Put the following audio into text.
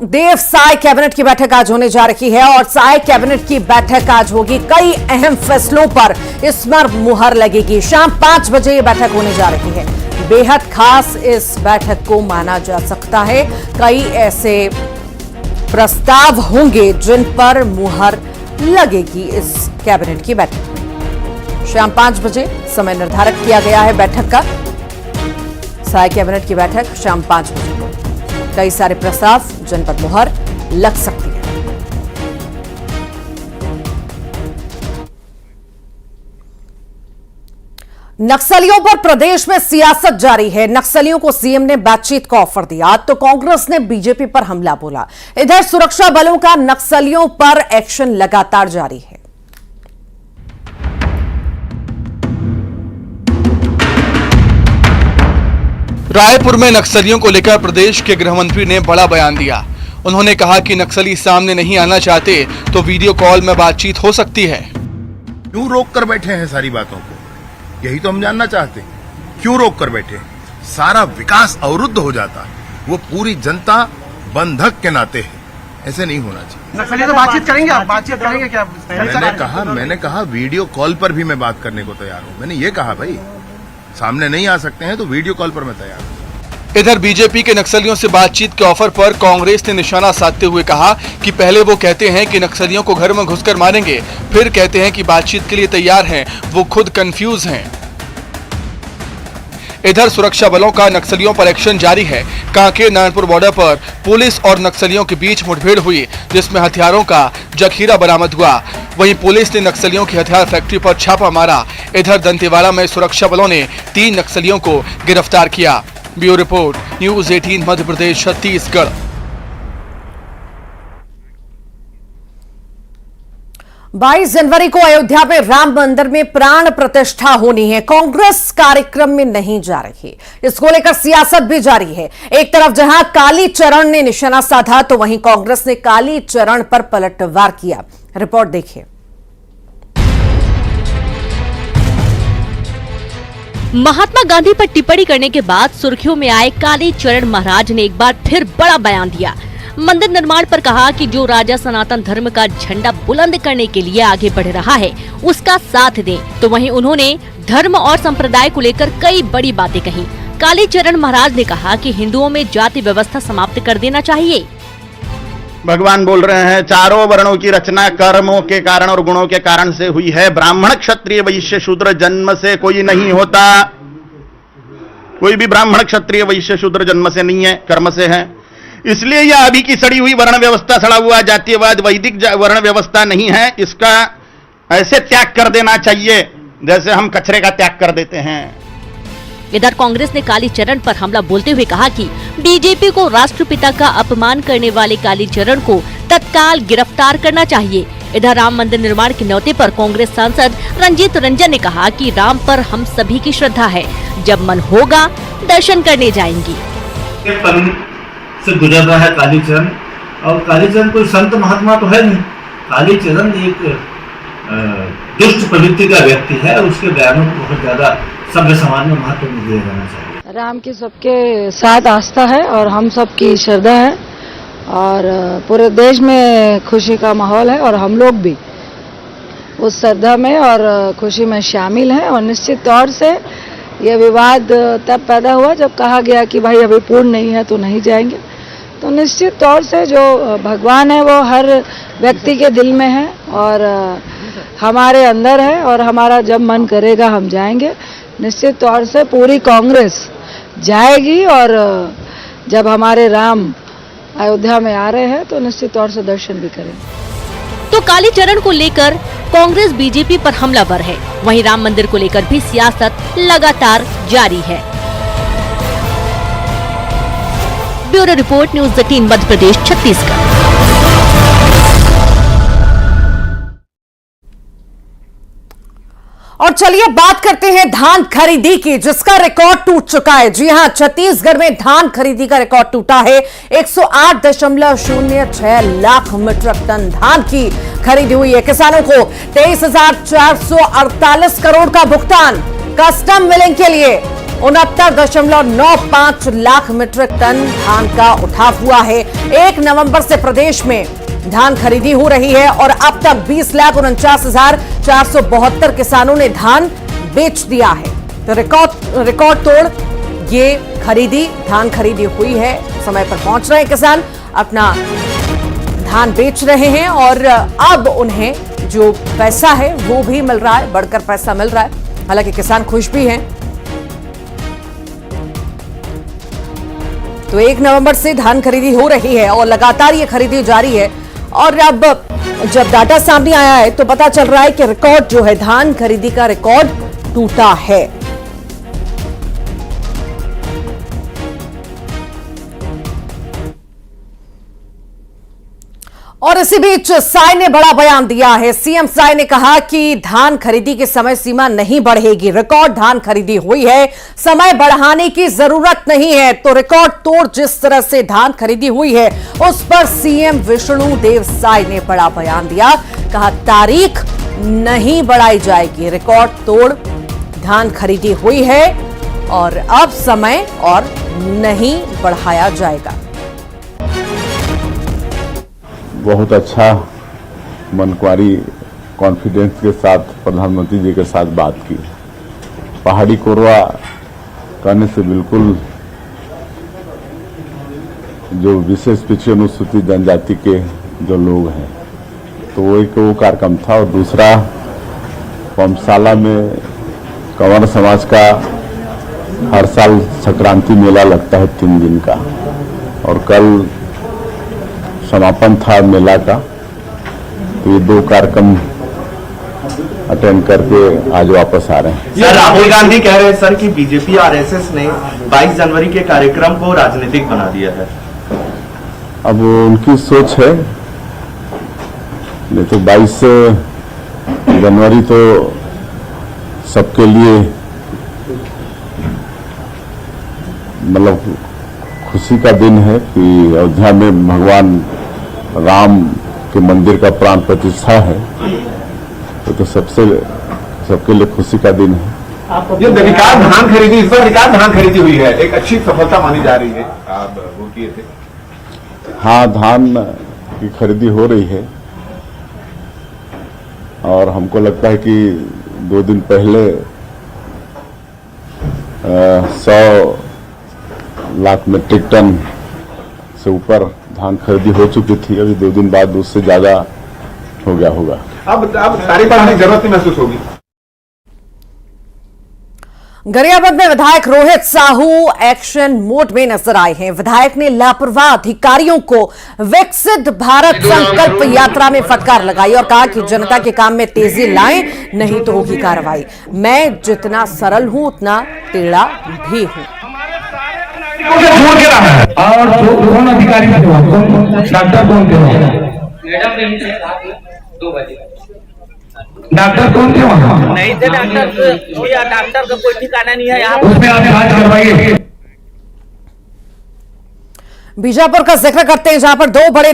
Deo Sai cabinet की बैठक आज होने जा रही है और साय कैबिनेट की बैठक आज होगी। कई अहम फैसलों पर इस पर मुहर लगेगी। शाम 5 बजे ये बैठक होने जा रही है। बेहद खास इस बैठक को माना जा सकता है। कई ऐसे प्रस्ताव होंगे जिन पर मुहर लगेगी इस कैबिनेट की बैठक में। शाम 5 बजे समय निर्धारित किया गया है बैठक का। साय कैबिनेट की बैठक शाम 5 बजे को। कई सारे प्रस्ताव जिन पर मुहर लग सकती है। नक्सलियों पर प्रदेश में सियासत जारी है। नक्सलियों को सीएम ने बातचीत का ऑफर दिया तो कांग्रेस ने बीजेपी पर हमला बोला। इधर सुरक्षा बलों का नक्सलियों पर एक्शन लगातार जारी है। रायपुर में नक्सलियों को लेकर प्रदेश के गृह मंत्री ने बड़ा बयान दिया। उन्होंने कहा कि नक्सली सामने नहीं आना चाहते तो वीडियो कॉल में बातचीत हो सकती है। क्यों रोक कर बैठे हैं सारी बातों को? यही तो हम जानना चाहते हैं। क्यों रोक कर बैठे? सारा विकास अवरुद्ध हो जाता। वो पूरी जनता बंधक के नाते है। ऐसे नहीं होना चाहिए। नक्सली तो बातचीत करेंगे, आप बातचीत करेंगे क्या? मैंने कहा वीडियो कॉल पर भी मैं बात करने को तैयार हूँ। मैंने ये कहा भाई सामने नहीं आ सकते हैं तो वीडियो कॉल पर मैं तैयार हूं। इधर बीजेपी के नक्सलियों से बातचीत के ऑफर पर कांग्रेस ने निशाना साधते हुए कहा कि पहले वो कहते हैं कि नक्सलियों को घर में घुसकर मारेंगे, फिर कहते हैं कि बातचीत के लिए तैयार हैं। वो खुद कंफ्यूज हैं। इधर सुरक्षा बलों का नक्सलियों पर एक्शन जारी है। कांकेर नारायणपुर बॉर्डर पर पुलिस और नक्सलियों के बीच मुठभेड़ हुई जिसमें हथियारों का जखीरा बरामद हुआ। वहीं पुलिस ने नक्सलियों की हथियार फैक्ट्री पर छापा मारा। इधर दंतेवाड़ा में सुरक्षा बलों ने 3 नक्सलियों को गिरफ्तार किया। Bureau report, news 18 Madhya Pradesh Chhattisgarh. 22 जनवरी को अयोध्या में राम मंदिर में प्राण प्रतिष्ठा होनी है। कांग्रेस कार्यक्रम में नहीं जा रही। इसको लेकर सियासत भी जारी है। एक तरफ जहां कालीचरण ने निशाना साधा तो वहीं कांग्रेस ने कालीचरण पर पलटवार किया। रिपोर्ट देखिए। महात्मा गांधी पर टिप्पणी करने के बाद सुर्खियों में आए कालीचरण महाराज ने एक बार फिर बड़ा बयान दिया। मंदिर निर्माण पर कहा कि जो राजा सनातन धर्म का झंडा बुलंद करने के लिए आगे बढ़ रहा है उसका साथ दें। तो वहीं उन्होंने धर्म और संप्रदाय को लेकर कई बड़ी बातें कही। कालीचरण महाराज ने कहा कि हिंदुओं में जाति व्यवस्था समाप्त कर देना चाहिए। भगवान बोल रहे हैं चारों वर्णों की रचना कर्मों के कारण और गुणों के कारण से हुई है। ब्राह्मण क्षत्रिय वैश्य शूद्र जन्म से कोई नहीं होता। कोई भी ब्राह्मण क्षत्रिय वैश्य शूद्र जन्म से नहीं है, कर्म से है। इसलिए यह अभी की सड़ी हुई वर्ण व्यवस्था, सड़ा हुआ जातीयवाद वैदिक वर्ण व्यवस्था नहीं है। इसका ऐसे त्याग कर देना चाहिए जैसे हम कचरे का त्याग कर देते हैं। इधर कांग्रेस ने कालीचरण पर हमला बोलते हुए कहा कि बीजेपी को राष्ट्रपिता का अपमान करने वाले कालीचरण को तत्काल गिरफ्तार करना चाहिए। इधर राम मंदिर निर्माण के न्योते पर कांग्रेस सांसद रंजीत रंजन ने कहा कि राम पर हम सभी की श्रद्धा है। जब मन होगा दर्शन करने जाएंगी। से गुजर रहा है कालीचरण, और कालीचरण कोई संत महात्मा तो है नहीं। कालीचरण एक दुष्ट प्रवृत्ति का व्यक्ति है और उसके बयानों को बहुत ज्यादा सभ्य समाज में महत्व नहीं दिया जाना चाहिए। राम की सबके साथ आस्था है और हम सबकी श्रद्धा है और पूरे देश में खुशी का माहौल है और हम लोग भी उस श्रद्धा में और खुशी में शामिल हैं। और निश्चित तौर से ये विवाद तब पैदा हुआ जब कहा गया कि भाई अभी पूर्ण नहीं है तो नहीं जाएंगे। तो निश्चित तौर से जो भगवान है वो हर व्यक्ति के दिल में है और हमारे अंदर है और हमारा जब मन करेगा हम जाएंगे। निश्चित तौर से पूरी कांग्रेस जाएगी और जब हमारे राम अयोध्या में आ रहे हैं तो निश्चित तौर से दर्शन भी करेंगे। तो कालीचरण को लेकर कांग्रेस बीजेपी पर हमलावर है। वहीं राम मंदिर को लेकर भी सियासत लगातार जारी है। Bureau report, news 18 Madhya Pradesh Chhattisgarh. और चलिए बात करते हैं धान खरीदी की, जिसका रिकॉर्ड टूट चुका है। जी हां, छत्तीसगढ़ में धान खरीदी का रिकॉर्ड टूटा है। 108.06 लाख मीट्रिक टन धान की खरीदी हुई है। किसानों को 23,448 करोड़ का भुगतान कस्टम मिलिंग के लिए 69.95 लाख मीट्रिक टन धान का उठाव हुआ है। 1 नवंबर से प्रदेश में धान खरीदी हो रही है और अब तक 20,49,472 किसानों ने धान बेच दिया है। तो रिकॉर्ड तोड़ ये धान खरीदी हुई है। समय पर पहुंच रहे हैं किसान, अपना धान बेच रहे हैं और अब उन्हें जो पैसा है वो भी मिल रहा है, बढ़कर पैसा मिल रहा है। हालांकि किसान खुश भी हैं। तो 1 नवंबर से धान खरीदी हो रही है और लगातार ये खरीदी जारी है। और अब जब डाटा सामने आया है तो पता चल रहा है कि रिकॉर्ड जो है, धान खरीदी का रिकॉर्ड टूटा है। और इसी बीच साय ने बड़ा बयान दिया है। सीएम साय ने कहा कि धान खरीदी की समय सीमा नहीं बढ़ेगी, रिकॉर्ड धान खरीदी हुई है, समय बढ़ाने की जरूरत नहीं है। तो रिकॉर्ड तोड़ जिस तरह से धान खरीदी हुई है उस पर सीएम विष्णुदेव साय ने बड़ा बयान दिया। कहा तारीख नहीं बढ़ाई जाएगी, रिकॉर्ड तोड़ धान खरीदी हुई है और अब समय और नहीं बढ़ाया जाएगा। बहुत अच्छा मनक्वारी कॉन्फिडेंस के साथ प्रधानमंत्री जी के साथ बात की। पहाड़ी कोरवा करने से बिल्कुल जो विशेष पिछड़ी अनुसूचित जनजाति के जो लोग हैं तो वो एक वो कार्यक्रम था। और दूसरा पमशाला में कंवर समाज का हर साल संक्रांति मेला लगता है 3 दिन का और कल समापन था मेला का। तो ये 2 कार्यक्रम अटेंड करके आज वापस आ रहे हैं। सर राहुल गांधी कह रहे हैं सर कि बीजेपी आरएसएस ने 22 जनवरी के कार्यक्रम को राजनीतिक बना दिया है। अब उनकी सोच है, नहीं तो 22 जनवरी तो सबके लिए मतलब खुशी का दिन है कि अयोध्या में भगवान राम के मंदिर का प्राण प्रतिष्ठा है। तो सबके लिए खुशी का दिन है। ये रिकॉर्ड धान खरीदी, इस बार रिकॉर्ड धान खरीदी हुई है, एक अच्छी सफलता मानी जा रही है। आप वो किए थे? हाँ, धान की खरीदी हो रही है और हमको लगता है कि 2 दिन पहले 100 लाख मीट्रिक टन से ऊपर धान खरीदी हो चुकी थी। अभी 2 दिन बाद उससे ज्यादा हो गया होगा। अब तारीख बढ़ाने की जरूरत नहीं महसूस होगी। गरियाबंद में विधायक रोहित साहू एक्शन मोड में नजर आए हैं। विधायक ने लापरवाह अधिकारियों को विकसित भारत संकल्प यात्रा में फटकार लगाई और कहा कि जनता के काम में तेजी लाएं, नहीं तो होगी कार्रवाई। मैं जितना सरल हूं उतना टेढ़ा भी हूं। और कौन अधिकारी डॉक्टर कौन थे? डॉक्टर कौन थे वहाँ? नहीं थे डॉक्टर, डॉक्टर का कोई ठिकाना नहीं है यहाँ। उसमें आप जांच करवाइए। बीजापुर का जिक्र करते हैं जहां पर 2 बड़े